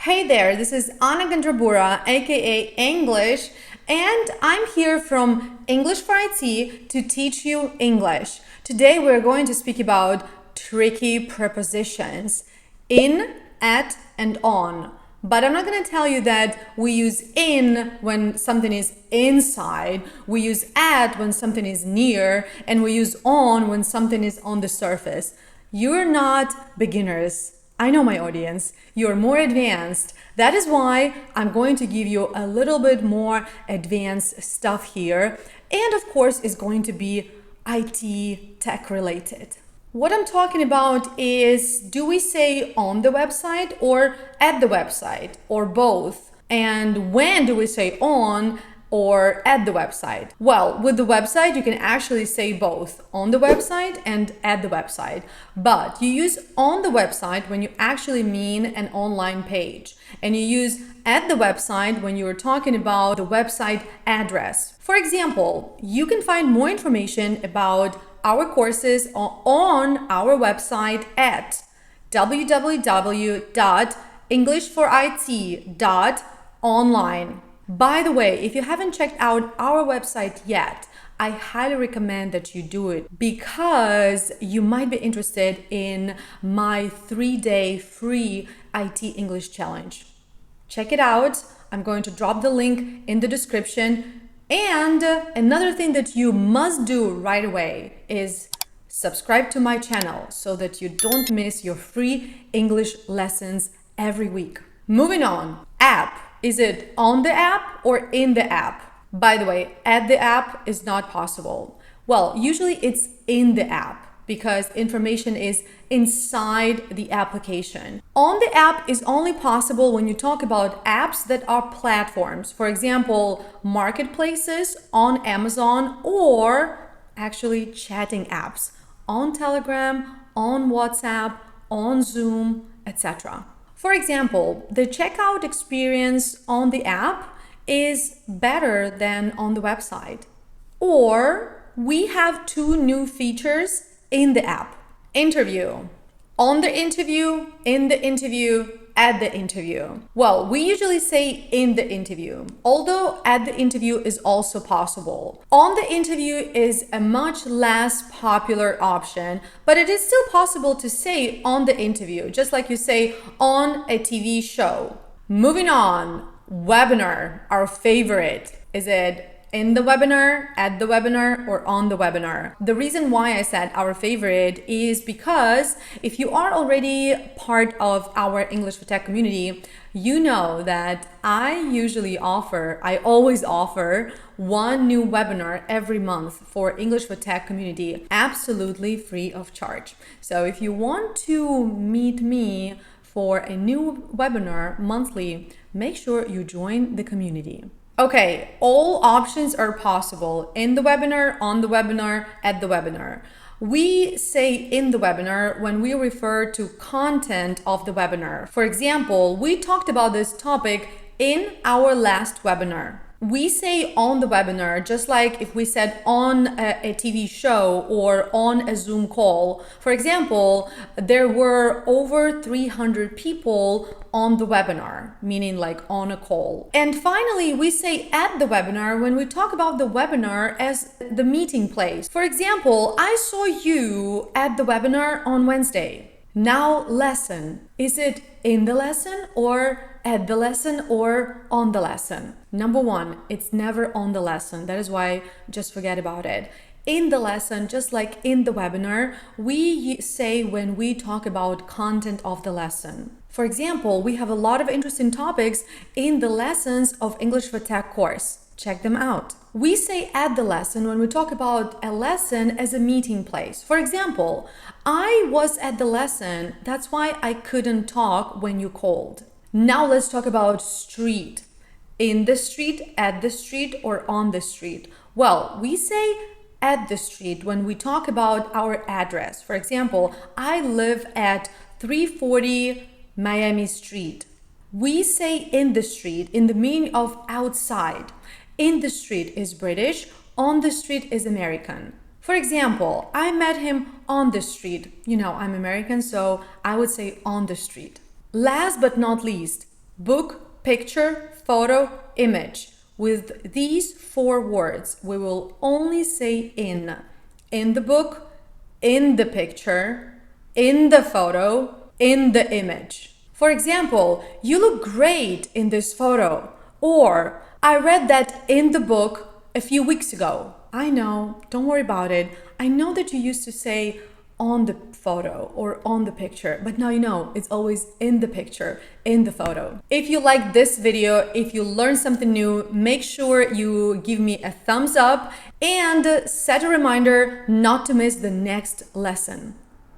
Hey there, this is Annglish, aka English, and I'm here from English for IT to teach you English. Today we're going to speak about tricky prepositions in, at, and on. But I'm not going to tell you that we use in when something is inside, we use at when something is near, and we use on when something is on the surface. You're not beginners. I know my audience. You're more advanced. That is why I'm going to give you a little bit more advanced stuff here. And of course, it's going to be IT tech related. What I'm talking about is, do we say on the website or at the website or both? And when do we say on or at the website? Well, with the website, you can actually say both on the website and at the website. But you use on the website when you actually mean an online page. And you use at the website when you're talking about the website address. For example, you can find more information about our courses on our website at www.englishforit.online. By the way, if you haven't checked out our website yet, I highly recommend that you do it because you might be interested in my 3-day free IT English challenge. Check it out. I'm going to drop the link in the description. And another thing that you must do right away is subscribe to my channel so that you don't miss your free English lessons every week. Moving on, app. Is it on the app or in the app? By the way, at the app is not possible. Well, usually it's in the app because information is inside the application. On the app is only possible when you talk about apps that are platforms. For example, marketplaces on Amazon or actually chatting apps on Telegram, on WhatsApp, on Zoom, etc. For example, the checkout experience on the app is better than on the website. Or we have 2 new features in the app. Interview. On the interview, in the interview, at the interview. Well, we usually say in the interview, although at the interview is also possible. On the interview is a much less popular option, but it is still possible to say on the interview, just like you say on a TV show. Moving on, webinar, our favorite. Is it in the webinar, at the webinar, or on the webinar? The reason why I said our favorite is because if you are already part of our English for Tech community, you know that I always offer 1 new webinar every month for English for Tech community, absolutely free of charge. So if you want to meet me for a new webinar monthly, make sure you join the community. Okay, all options are possible in the webinar, on the webinar, at the webinar. We say in the webinar when we refer to content of the webinar. For example, we talked about this topic in our last webinar. We say on the webinar, just like if we said on a TV show or on a Zoom call. For example, there were over 300 people on the webinar, meaning like on a call. And finally, we say at the webinar when we talk about the webinar as the meeting place. For example, I saw you at the webinar on Wednesday. Now, lesson. Is it in the lesson or at the lesson or on the lesson? Number 1, it's never on the lesson. That is why just forget about it. In the lesson, just like in the webinar, we say when we talk about content of the lesson. For example, we have a lot of interesting topics in the lessons of English for Tech course. Check them out. We say at the lesson when we talk about a lesson as a meeting place. For example, I was at the lesson, that's why I couldn't talk when you called. Now let's talk about street. In the street, at the street, or on the street. Well, we say at the street when we talk about our address. For example, I live at 340 Miami Street. We say in the street in the meaning of outside. In the street is British, on the street is American. For example, I met him on the street. You know, I'm American, so I would say on the street. Last but not least, book, picture, photo, image. With these 4 words, we will only say in. In the book, in the picture, in the photo, in the image. For example, you look great in this photo. Or, I read that in the book a few weeks ago. I know, don't worry about it. I know that you used to say on the photo or on the picture, but now you know it's always in the picture, in the photo. If you like this video, if you learned something new, make sure you give me a thumbs up and set a reminder not to miss the next lesson.